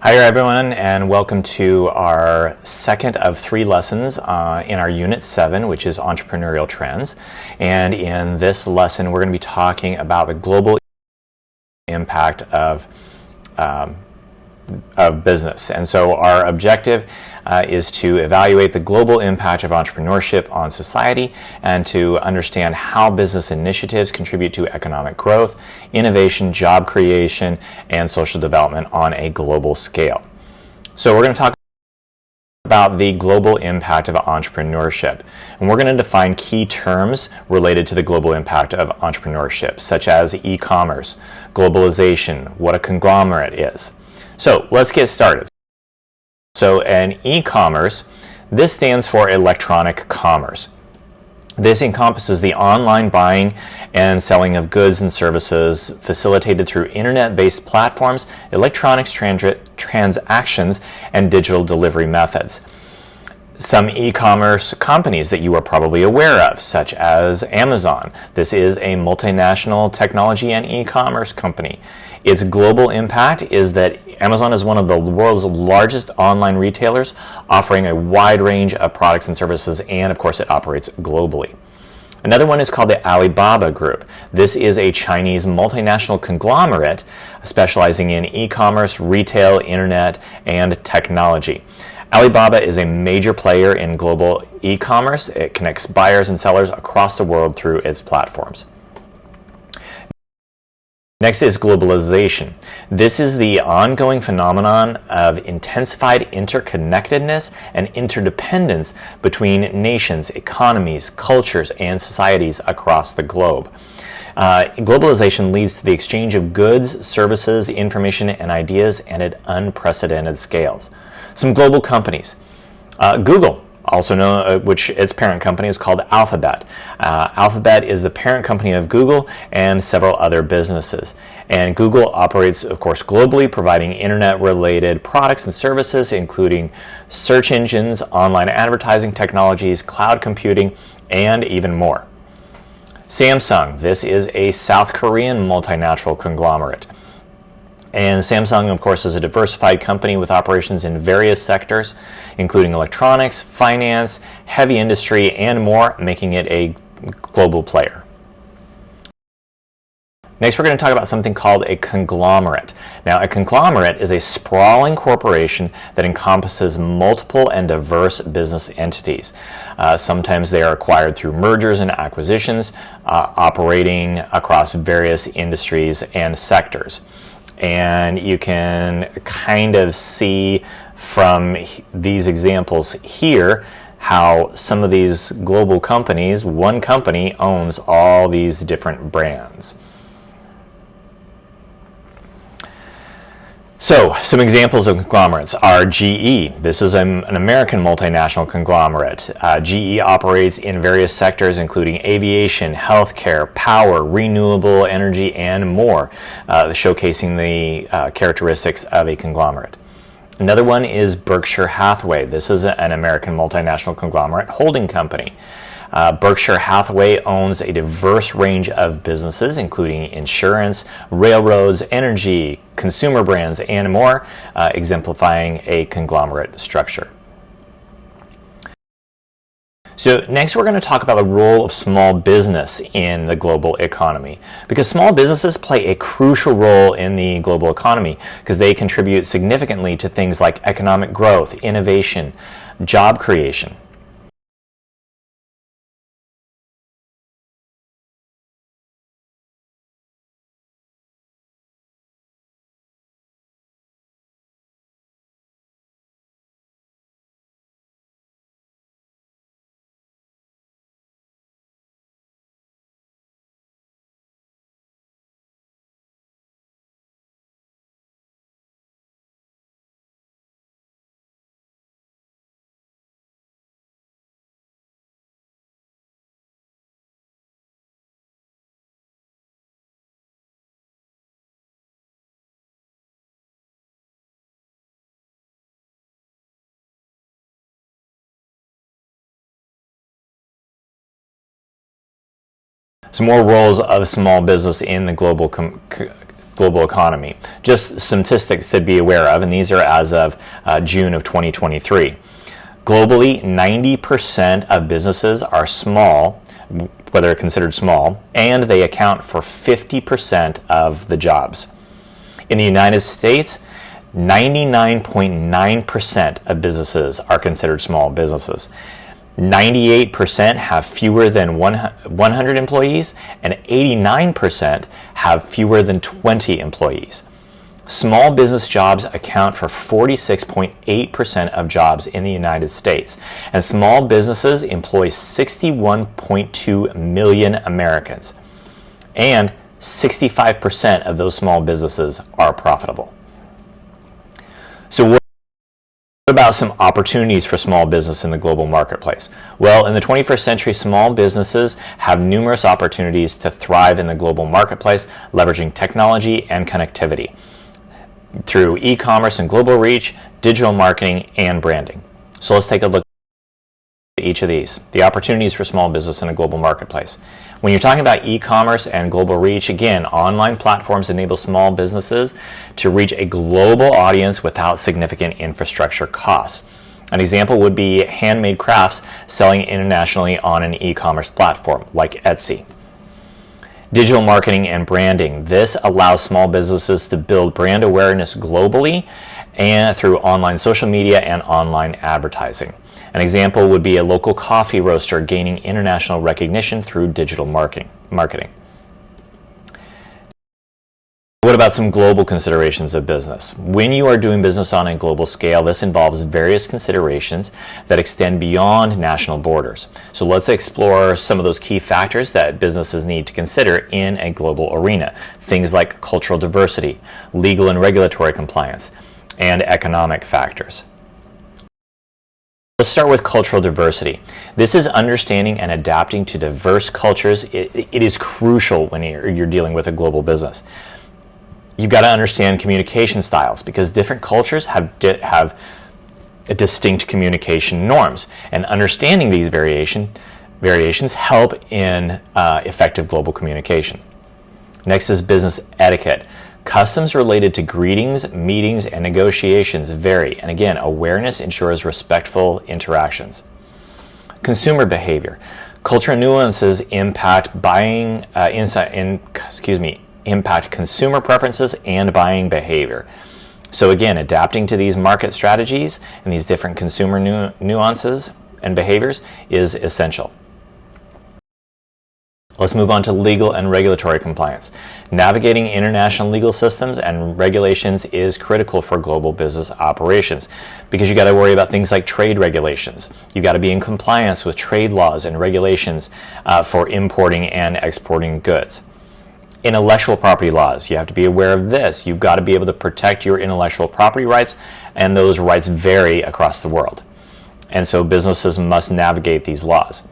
Hi everyone, and welcome to our second of 3 lessons in our Unit 7, which is Entrepreneurial Trends. And in this lesson, we're going to be talking about the global impact of business. And so our objective is to evaluate the global impact of entrepreneurship on society and to understand how business initiatives contribute to economic growth, innovation, job creation, and social development on a global scale. So we're going to talk about the global impact of entrepreneurship. And we're going to define key terms related to the global impact of entrepreneurship, such as e-commerce, globalization, what a conglomerate is. So let's get started. So an e-commerce, this stands for electronic commerce. This encompasses the online buying and selling of goods and services facilitated through internet-based platforms, electronics transactions, and digital delivery methods. Some e-commerce companies that you are probably aware of, such as Amazon. This is a multinational technology and e-commerce company. Its global impact is that Amazon is one of the world's largest online retailers, offering a wide range of products and services, and of course it operates globally. Another one is called the Alibaba Group. This is a Chinese multinational conglomerate specializing in e-commerce, retail, internet, and technology. Alibaba is a major player in global e-commerce. It connects buyers and sellers across the world through its platforms. Next is globalization. This is the ongoing phenomenon of intensified interconnectedness and interdependence between nations, economies, cultures, and societies across the globe. Globalization leads to the exchange of goods, services, information, and ideas at unprecedented scales. Some global companies. Google, also known, which its parent company is called Alphabet. Alphabet is the parent company of Google and several other businesses. And Google operates, of course, globally, providing internet-related products and services, including search engines, online advertising technologies, cloud computing, and even more. Samsung, this is a South Korean multinational conglomerate. And Samsung, of course, is a diversified company with operations in various sectors, including electronics, finance, heavy industry, and more, making it a global player. Next, we're going to talk about something called a conglomerate. Now, a conglomerate is a sprawling corporation that encompasses multiple and diverse business entities. Sometimes they are acquired through mergers and acquisitions, operating across various industries and sectors. And you can kind of see from these examples here how some of these global companies, one company owns all these different brands. So, some examples of conglomerates are GE. This is an American multinational conglomerate. GE operates in various sectors including aviation, healthcare, power, renewable energy, and more, showcasing the characteristics of a conglomerate. Another one is Berkshire Hathaway. This is an American multinational conglomerate holding company. Berkshire Hathaway owns a diverse range of businesses, including insurance, railroads, energy, consumer brands, and more, exemplifying a conglomerate structure. So next we're going to talk about the role of small business in the global economy, because small businesses play a crucial role in the global economy because they contribute significantly to things like economic growth, innovation, job creation. Some more roles of small business in the global global economy. Just some statistics to be aware of, and these are as of June of 2023. Globally, 90% of businesses are small, whether considered small, and they account for 50% of the jobs. In the United States, 99.9% of businesses are considered small businesses. 98% have fewer than 100 employees, and 89% have fewer than 20 employees. Small business jobs account for 46.8% of jobs in the United States, and small businesses employ 61.2 million Americans, and 65% of those small businesses are profitable. So what about some opportunities for small business in the global marketplace? Well, in the 21st century, small businesses have numerous opportunities to thrive in the global marketplace, leveraging technology and connectivity through e-commerce and global reach, digital marketing, and branding. So let's take a look at each of these, the opportunities for small business in a global marketplace. When you're talking about e-commerce and global reach, again, online platforms enable small businesses to reach a global audience without significant infrastructure costs. An example would be handmade crafts selling internationally on an e-commerce platform like Etsy. Digital marketing and branding. This allows small businesses to build brand awareness globally and through online social media and online advertising. An example would be a local coffee roaster gaining international recognition through digital marketing. What about some global considerations of business? When you are doing business on a global scale, this involves various considerations that extend beyond national borders. So let's explore some of those key factors that businesses need to consider in a global arena. Things like cultural diversity, legal and regulatory compliance, and economic factors. Let's start with cultural diversity. This is understanding and adapting to diverse cultures. It is crucial when you're dealing with a global business. You've got to understand communication styles because different cultures have distinct communication norms, and understanding these variations help in effective global communication. Next is business etiquette. Customs related to greetings, meetings, and negotiations vary, and again, awareness ensures respectful interactions. Consumer behavior. Cultural nuances impact impact consumer preferences and buying behavior. So again, adapting to these market strategies and these different consumer nuances and behaviors is essential. Let's move on to legal and regulatory compliance. Navigating international legal systems and regulations is critical for global business operations because you got to worry about things like trade regulations. You got to be in compliance with trade laws and regulations for importing and exporting goods. Intellectual property laws, you have to be aware of this. You've got to be able to protect your intellectual property rights, and those rights vary across the world. And so businesses must navigate these laws.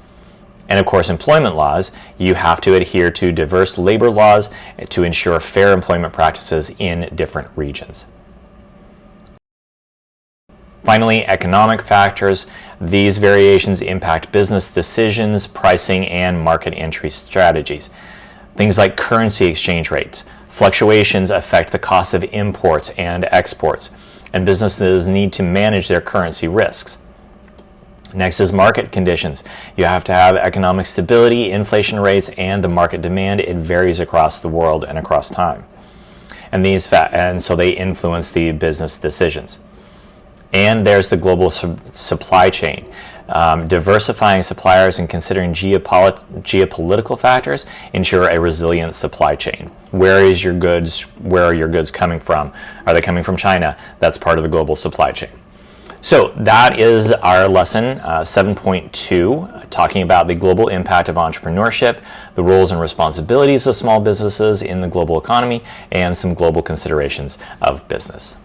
And of course, employment laws, you have to adhere to diverse labor laws to ensure fair employment practices in different regions. Finally, economic factors. These variations impact business decisions, pricing, and market entry strategies. Things like currency exchange rates. Fluctuations affect the cost of imports and exports, and businesses need to manage their currency risks. Next is market conditions. You have to have economic stability, inflation rates, and the market demand. It varies across the world and across time. And so they influence the business decisions. And there's the global supply chain. Diversifying suppliers and considering geopolitical factors ensure a resilient supply chain. Where are your goods coming from? Are they coming from China? That's part of the global supply chain. So that is our lesson 7.2, talking about the global impact of entrepreneurship, the roles and responsibilities of small businesses in the global economy, and some global considerations of business.